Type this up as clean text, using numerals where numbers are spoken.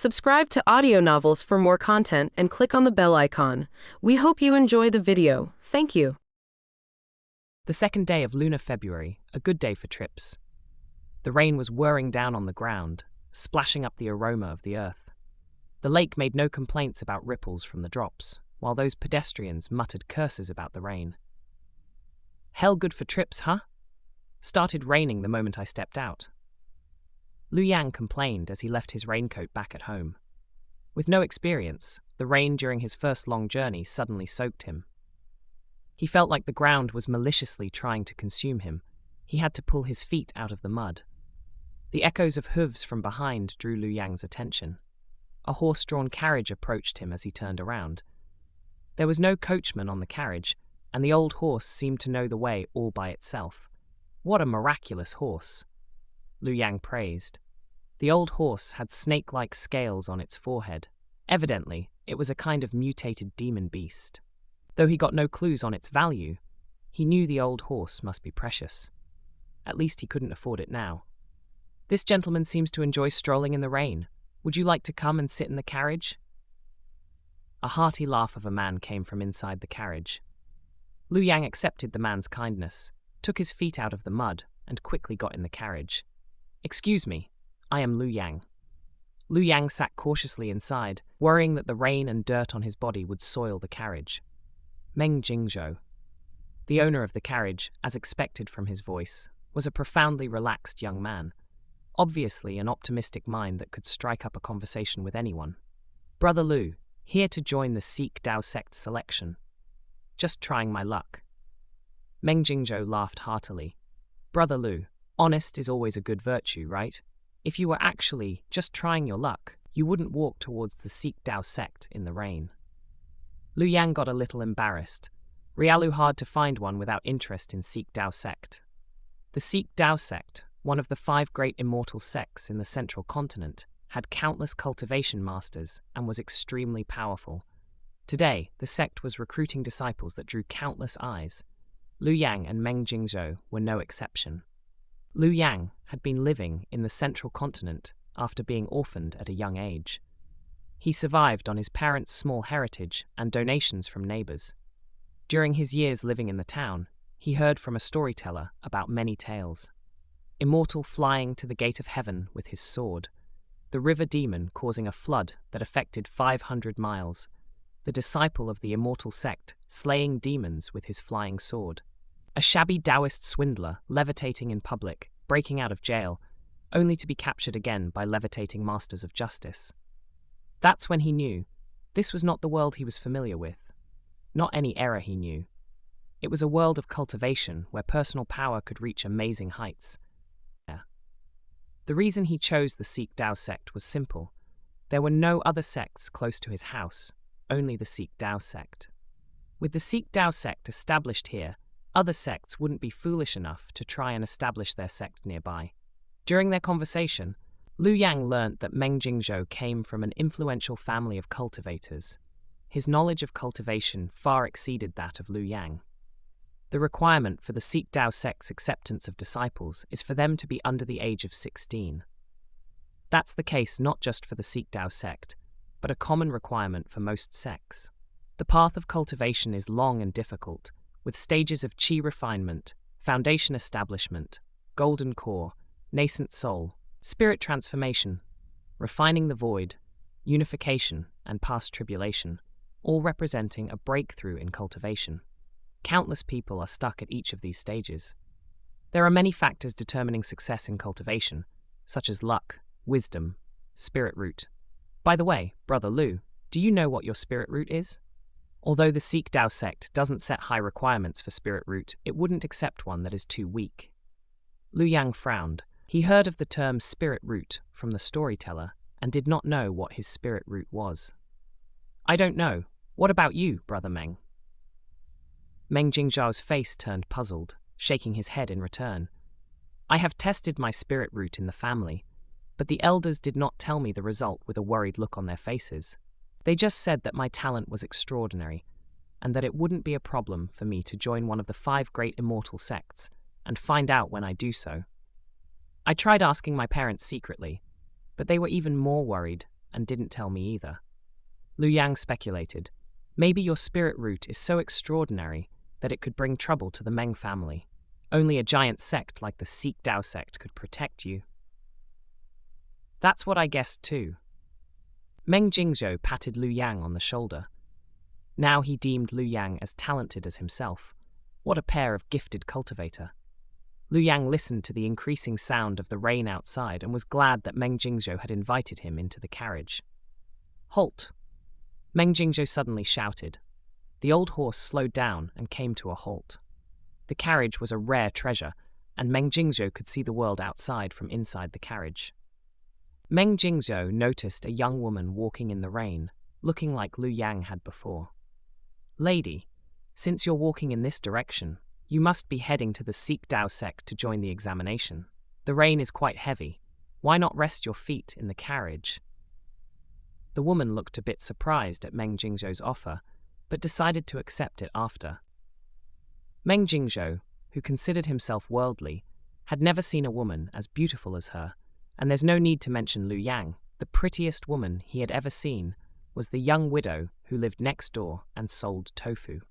Subscribe to Audio Novels for more content and click on the bell icon. We hope you enjoy the video. Thank you. The second day of lunar February, a good day for trips. The rain was whirring down on the ground, splashing up the aroma of the earth. The lake made no complaints about ripples from the drops, while those pedestrians muttered curses about the rain. Hell good for trips, huh? Started raining the moment I stepped out. Lu Yang complained as he left his raincoat back at home. With no experience, the rain during his first long journey suddenly soaked him. He felt like the ground was maliciously trying to consume him. He had to pull his feet out of the mud. The echoes of hooves from behind drew Lu Yang's attention. A horse-drawn carriage approached him as he turned around. There was no coachman on the carriage, and the old horse seemed to know the way all by itself. What a miraculous horse! Lu Yang praised. The old horse had snake-like scales on its forehead. Evidently, it was a kind of mutated demon beast. Though he got no clues on its value, he knew the old horse must be precious. At least he couldn't afford it now. This gentleman seems to enjoy strolling in the rain. Would you like to come and sit in the carriage? A hearty laugh of a man came from inside the carriage. Lu Yang accepted the man's kindness, took his feet out of the mud, and quickly got in the carriage. Excuse me, I am Lu Yang. Lu Yang sat cautiously inside, worrying that the rain and dirt on his body would soil the carriage. Meng Jingzhou. The owner of the carriage, as expected from his voice, was a profoundly relaxed young man, obviously an optimistic mind that could strike up a conversation with anyone. Brother Lu, here to join the Sikh Dao sect selection. Just trying my luck. Meng Jingzhou laughed heartily. Brother Lu, honest is always a good virtue, right? If you were actually just trying your luck, you wouldn't walk towards the Sikh Dao sect in the rain. Lu Yang got a little embarrassed. Realu hard to find one without interest in Sikh Dao sect. The Sikh Dao sect, one of the 5 great immortal sects in the central continent, had countless cultivation masters and was extremely powerful. Today, the sect was recruiting disciples that drew countless eyes. Lu Yang and Meng Jingzhou were no exception. Lu Yang had been living in the central continent after being orphaned at a young age. He survived on his parents' small heritage and donations from neighbors. During his years living in the town, he heard from a storyteller about many tales. Immortal flying to the gate of heaven with his sword, the river demon causing a flood that affected 500 miles, the disciple of the immortal sect slaying demons with his flying sword, a shabby Taoist swindler levitating in public, breaking out of jail, only to be captured again by levitating masters of justice. That's when he knew this was not the world he was familiar with, not any era he knew. It was a world of cultivation where personal power could reach amazing heights. The reason he chose the Sikh Dao sect was simple. There were no other sects close to his house, only the Sikh Dao sect. With the Sikh Dao sect established here, other sects wouldn't be foolish enough to try and establish their sect nearby. During their conversation, Lu Yang learnt that Meng Jingzhou came from an influential family of cultivators. His knowledge of cultivation far exceeded that of Lu Yang. The requirement for the Sikh Dao sect's acceptance of disciples is for them to be under the age of 16. That's the case not just for the Sikh Dao sect, but a common requirement for most sects. The path of cultivation is long and difficult, with stages of chi refinement, foundation establishment, golden core, nascent soul, spirit transformation, refining the void, unification, and past tribulation, all representing a breakthrough in cultivation. Countless people are stuck at each of these stages. There are many factors determining success in cultivation, such as luck, wisdom, spirit root. By the way, Brother Lu, do you know what your spirit root is? Although the Sikh Dao sect doesn't set high requirements for spirit root, it wouldn't accept one that is too weak. Lu Yang frowned. He heard of the term spirit root from the storyteller and did not know what his spirit root was. I don't know. What about you, Brother Meng? Meng Jingzhao's face turned puzzled, shaking his head in return. I have tested my spirit root in the family, but the elders did not tell me the result with a worried look on their faces. They just said that my talent was extraordinary, and that it wouldn't be a problem for me to join one of the 5 great immortal sects and find out when I do so. I tried asking my parents secretly, but they were even more worried and didn't tell me either. Lu Yang speculated, maybe your spirit root is so extraordinary that it could bring trouble to the Meng family. Only a giant sect like the Sikh Dao sect could protect you. That's what I guessed too. Meng Jingzhou patted Lu Yang on the shoulder. Now he deemed Lu Yang as talented as himself. What a pair of gifted cultivator. Lu Yang listened to the increasing sound of the rain outside and was glad that Meng Jingzhou had invited him into the carriage. Halt! Meng Jingzhou suddenly shouted. The old horse slowed down and came to a halt. The carriage was a rare treasure, and Meng Jingzhou could see the world outside from inside the carriage. Meng Jingzhou noticed a young woman walking in the rain, looking like Lu Yang had before. Lady, since you're walking in this direction, you must be heading to the Sikh Dao sect to join the examination. The rain is quite heavy. Why not rest your feet in the carriage? The woman looked a bit surprised at Meng Jingzhou's offer, but decided to accept it after. Meng Jingzhou, who considered himself worldly, had never seen a woman as beautiful as her, and there's no need to mention Lu Yang. The prettiest woman he had ever seen was the young widow who lived next door and sold tofu.